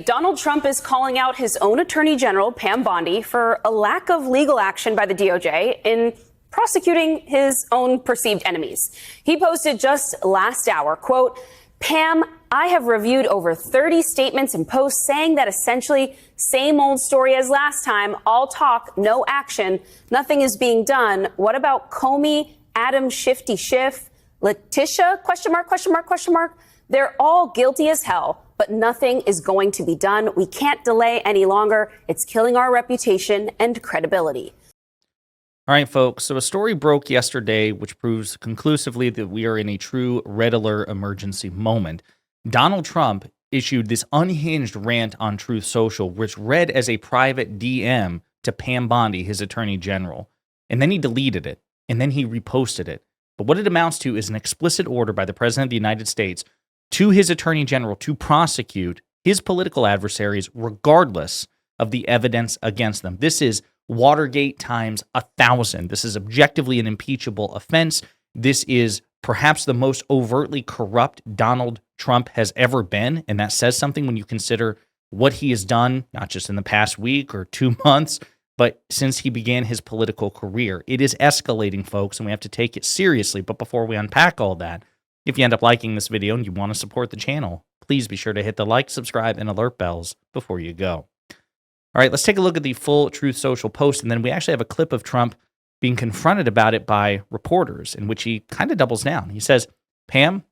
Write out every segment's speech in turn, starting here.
Donald Trump is calling out his own Attorney General, Pam Bondi, for a lack of legal action by the DOJ in prosecuting his own perceived enemies. He posted just last hour, quote, "Pam, I have reviewed over 30 statements and posts saying that essentially same old story as last time, all talk, no action, nothing is being done. What about Comey, Adam Shifty Schiff, Letitia, question mark, question mark, question mark? They're all guilty as hell, but nothing is going to be done. We can't delay any longer. It's killing our reputation and credibility." All right, folks. So a story broke yesterday, which proves conclusively that we are in a true red alert emergency moment. Donald Trump issued this unhinged rant on Truth Social, which read as a private DM to Pam Bondi, his attorney general. And then he deleted it, and then he reposted it. But what it amounts to is an explicit order by the President of the United States to his attorney general to prosecute his political adversaries regardless of the evidence against them. This is Watergate times 1,000. This is objectively an impeachable offense. This is perhaps the most overtly corrupt Donald Trump has ever been, and that says something when you consider what he has done, not just in the past week or 2 months, but since he began his political career. It is escalating, folks, and we have to take it seriously. But before we unpack all that, if you end up liking this video and you want to support the channel, please be sure to hit the like, subscribe, and alert bells before you go. All right, let's take a look at the full Truth Social post, and then we actually have a clip of Trump being confronted about it by reporters, in which he kind of doubles down. He says, "Pam,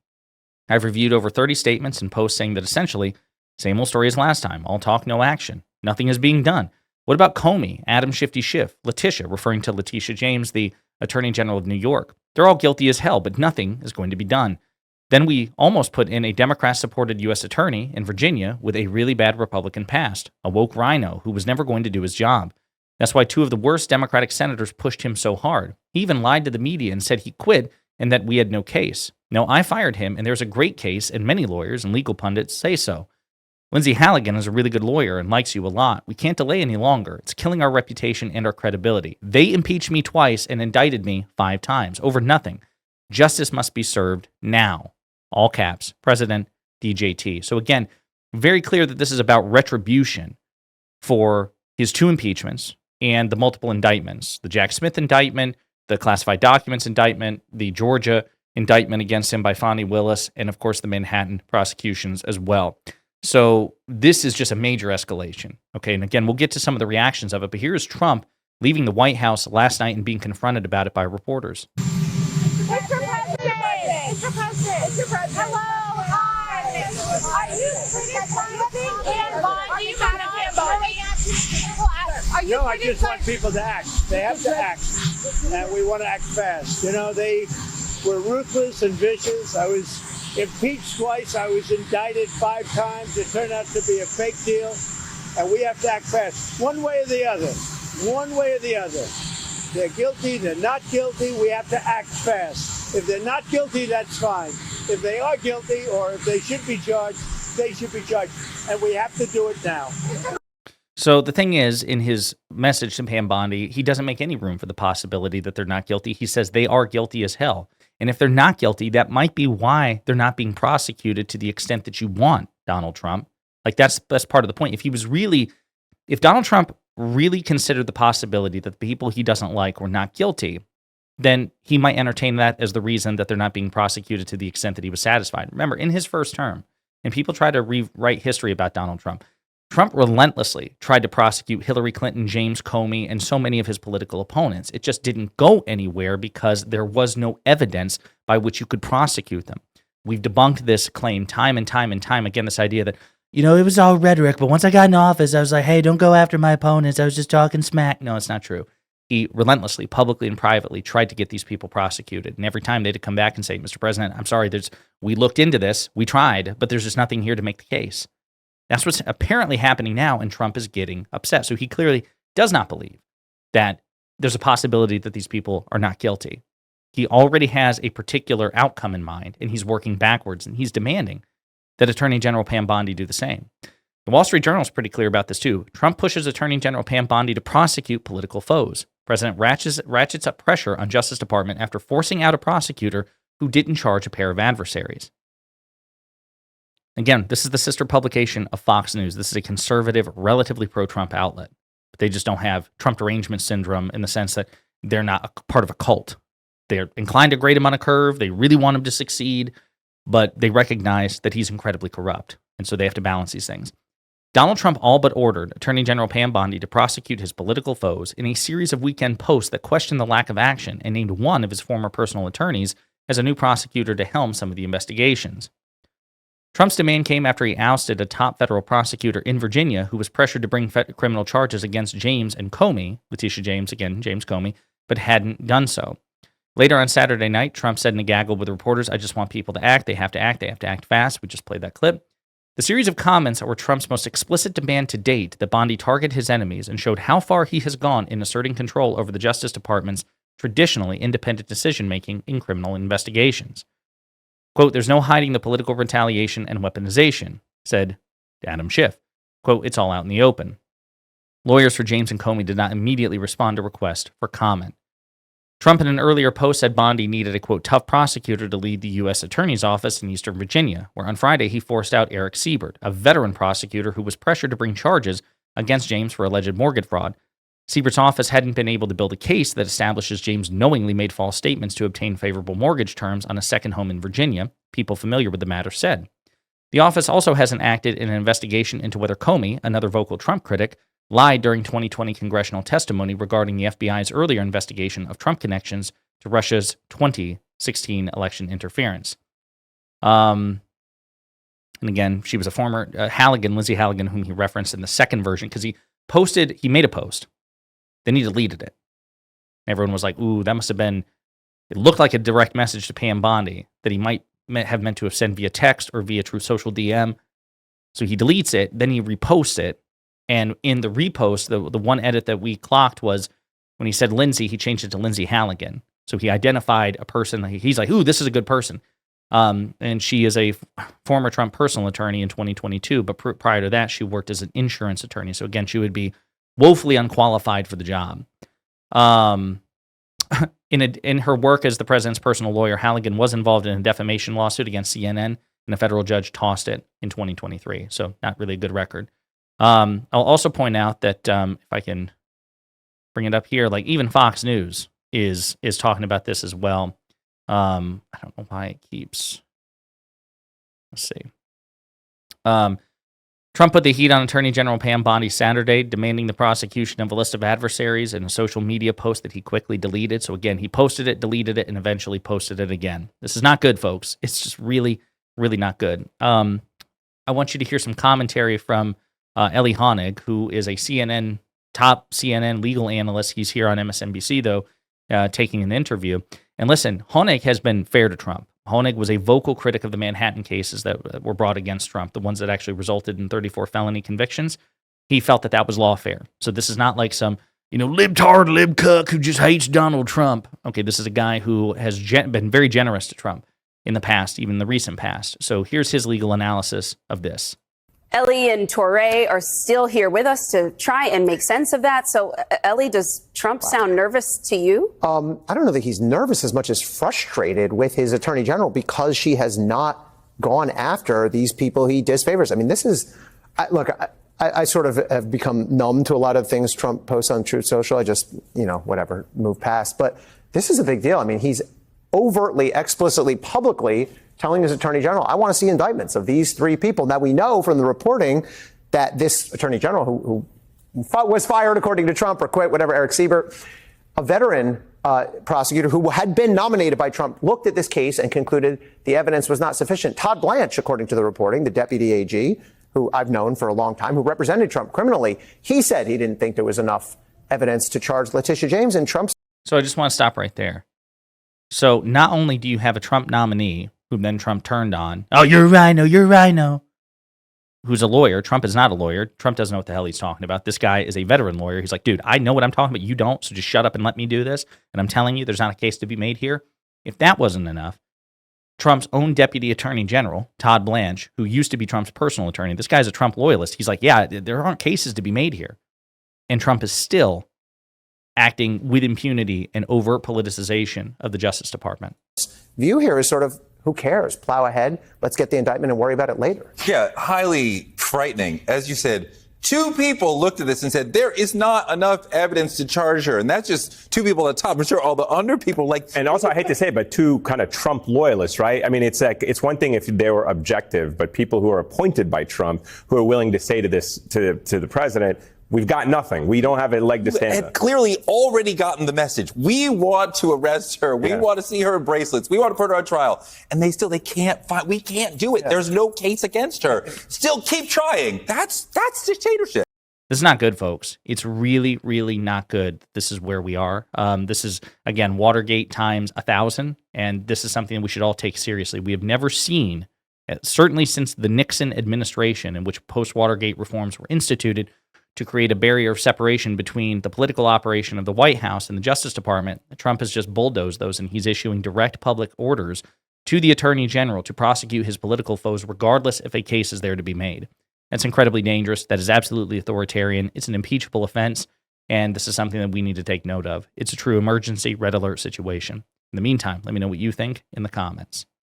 I've reviewed over 30 statements and posts saying that essentially, same old story as last time, all talk, no action. Nothing is being done. What about Comey, Adam Shifty Schiff, Letitia," referring to Letitia James, the Attorney General of New York. "They're all guilty as hell, but nothing is going to be done." Then we almost put in a Democrat-supported U.S. attorney in Virginia with a really bad Republican past, a woke rhino who was never going to do his job. That's why 2 of the worst Democratic senators pushed him so hard. He even lied to the media and said he quit and that we had no case. No, I fired him, and there's a great case, and many lawyers and legal pundits say so. Lindsay Halligan is a really good lawyer and likes you a lot. We can't delay any longer. It's killing our reputation and our credibility. They impeached me twice and indicted me 5 times over nothing. Justice must be served now. All caps, President DJT. So again, very clear that this is about retribution for his 2 impeachments and the multiple indictments. The Jack Smith indictment, the classified documents indictment, the Georgia indictment against him by Fani Willis, and of course the Manhattan prosecutions as well. So this is just a major escalation. Okay, and again, we'll get to some of the reactions of it, but here's Trump leaving the White House last night and being confronted about it by reporters. Mr. President. Hello, hi. Are you criticizing Pam Bondi for not? Are you No, I just want people to act. They have to act, and we want to act fast. You know, they were ruthless and vicious. I was impeached twice. I was indicted 5 times. It turned out to be a fake deal, and we have to act fast. One way or the other. One way or the other. They're guilty. They're not guilty. We have to act fast. If they're not guilty, that's fine. If they are guilty or if they should be charged, they should be charged. And we have to do it now. So the thing is, in his message to Pam Bondi, he doesn't make any room for the possibility that they're not guilty. He says they are guilty as hell. And if they're not guilty, that might be why they're not being prosecuted to the extent that you want, Donald Trump. Like that's part of the point. If Donald Trump really considered the possibility that the people he doesn't like were not guilty, then he might entertain that as the reason that they're not being prosecuted to the extent that he was satisfied. Remember, in his first term, and people try to rewrite history about Donald Trump, Trump relentlessly tried to prosecute Hillary Clinton, James Comey, and so many of his political opponents. It just didn't go anywhere because there was no evidence by which you could prosecute them. We've debunked this claim time and time and time again, this idea that, it was all rhetoric, but once I got in office, I was like, hey, don't go after my opponents. I was just talking smack. No, it's not true. He relentlessly, publicly and privately, tried to get these people prosecuted. And every time they had to come back and say, Mr. President, I'm sorry, we looked into this, we tried, but there's just nothing here to make the case. That's what's apparently happening now, and Trump is getting upset. So he clearly does not believe that there's a possibility that these people are not guilty. He already has a particular outcome in mind, and he's working backwards, and he's demanding that Attorney General Pam Bondi do the same. The Wall Street Journal is pretty clear about this too. Trump pushes Attorney General Pam Bondi to prosecute political foes. President ratchets up pressure on Justice Department after forcing out a prosecutor who didn't charge a pair of adversaries. Again, this is the sister publication of Fox News. This is a conservative, relatively pro-Trump outlet. But they just don't have Trump derangement syndrome in the sense that they're not a part of a cult. They're inclined to grade him on a curve. They really want him to succeed, but they recognize that he's incredibly corrupt. And so they have to balance these things. Donald Trump all but ordered Attorney General Pam Bondi to prosecute his political foes in a series of weekend posts that questioned the lack of action and named one of his former personal attorneys as a new prosecutor to helm some of the investigations. Trump's demand came after he ousted a top federal prosecutor in Virginia who was pressured to bring criminal charges against James and Comey, Letitia James, again, James Comey, but hadn't done so. Later on Saturday night, Trump said in a gaggle with reporters, "I just want people to act. They have to act. They have to act fast." We just played that clip. The series of comments were Trump's most explicit demand to date that Bondi target his enemies and showed how far he has gone in asserting control over the Justice Department's traditionally independent decision-making in criminal investigations. Quote, "There's no hiding the political retaliation and weaponization," said Adam Schiff. Quote, "It's all out in the open." Lawyers for James and Comey did not immediately respond to requests for comment. Trump in an earlier post said Bondi needed a, quote, "tough prosecutor to lead the U.S. Attorney's Office in Eastern Virginia," where on Friday he forced out Eric Siebert, a veteran prosecutor who was pressured to bring charges against James for alleged mortgage fraud. Siebert's office hadn't been able to build a case that establishes James knowingly made false statements to obtain favorable mortgage terms on a second home in Virginia, people familiar with the matter said. The office also hasn't acted in an investigation into whether Comey, another vocal Trump critic, lied during 2020 congressional testimony regarding the FBI's earlier investigation of Trump connections to Russia's 2016 election interference. And again, she was a former Lindsay Halligan, whom he referenced in the second version, because he made a post. Then he deleted it. Everyone was like, ooh, that must have been, it looked like a direct message to Pam Bondi that he might have meant to have sent via text or via True Social DM. So he deletes it, then he reposts it. And in the repost, the one edit that we clocked was when he said Lindsay, he changed it to Lindsay Halligan. So he identified a person. He's like, ooh, this is a good person. And she is a former Trump personal attorney in 2022. But prior to that, she worked as an insurance attorney. So again, she would be woefully unqualified for the job. In her work as the president's personal lawyer, Halligan was involved in a defamation lawsuit against CNN, and a federal judge tossed it in 2023. So not really a good record. I'll also point out that if I can bring it up here, like even Fox News is talking about this as well. I don't know why it keeps. Let's see. Trump put the heat on Attorney General Pam Bondi Saturday, demanding the prosecution of a list of adversaries in a social media post that he quickly deleted. So again, he posted it, deleted it, and eventually posted it again. This is not good, folks. It's just really, really not good. I want you to hear some commentary from Elie Honig, who is a top CNN legal analyst. He's here on MSNBC, though, taking an interview. And listen, Honig has been fair to Trump. Honig was a vocal critic of the Manhattan cases that were brought against Trump, the ones that actually resulted in 34 felony convictions. He felt that was lawfare. So this is not like some, libtard, libcuck who just hates Donald Trump. Okay, this is a guy who has been very generous to Trump in the past, even the recent past. So here's his legal analysis of this. Elie and Torrey are still here with us to try and make sense of that. So, Elie, does Trump sound nervous to you? I don't know that he's nervous as much as frustrated with his attorney general because she has not gone after these people he disfavors. I mean, this is, I sort of have become numb to a lot of things Trump posts on Truth Social. I just, whatever, move past. But this is a big deal. I mean, he's overtly, explicitly, publicly telling his attorney general, I want to see indictments of these three people. Now, we know from the reporting that this attorney general who was fired, according to Trump, or quit, whatever, Eric Siebert, a veteran prosecutor who had been nominated by Trump, looked at this case and concluded the evidence was not sufficient. Todd Blanche, according to the reporting, the deputy AG, who I've known for a long time, who represented Trump criminally, he said he didn't think there was enough evidence to charge Letitia James, and Trump. So I just want to stop right there. So not only do you have a Trump nominee who then Trump turned on. Oh, you're Rhino. Who's a lawyer. Trump is not a lawyer. Trump doesn't know what the hell he's talking about. This guy is a veteran lawyer. He's like, dude, I know what I'm talking about. You don't. So just shut up and let me do this. And I'm telling you, there's not a case to be made here. If that wasn't enough, Trump's own deputy attorney general, Todd Blanche, who used to be Trump's personal attorney, this guy's a Trump loyalist. He's like, yeah, there aren't cases to be made here. And Trump is still acting with impunity and overt politicization of the Justice Department. View here is sort of, Who cares? Plow ahead. Let's get the indictment and worry about it later. Yeah, highly frightening. As you said, 2 people looked at this and said, there is not enough evidence to charge her. And that's just 2 people at the top. I'm sure all the under people And also, I hate to say it, but 2 kind of Trump loyalists, right? I mean, it's like, it's one thing if they were objective, but people who are appointed by Trump who are willing to say to the president, we've got nothing. We don't have a leg to stand on. Had clearly already gotten the message. We want to arrest her. We want to see her in bracelets. We want to put her on trial. And they can't find, we can't do it. Yeah. There's no case against her. Still keep trying. That's dictatorship. This is not good, folks. It's really, really not good. This is where we are. This is, again, Watergate times 1,000. And this is something we should all take seriously. We have never seen, certainly since the Nixon administration, in which post-Watergate reforms were instituted, to create a barrier of separation between the political operation of the White House and the Justice Department. Trump has just bulldozed those, and he's issuing direct public orders to the Attorney General to prosecute his political foes, regardless if a case is there to be made. That's incredibly dangerous. That is absolutely authoritarian. It's an impeachable offense, and this is something that we need to take note of. It's a true emergency red alert situation. In the meantime, let me know what you think in the comments.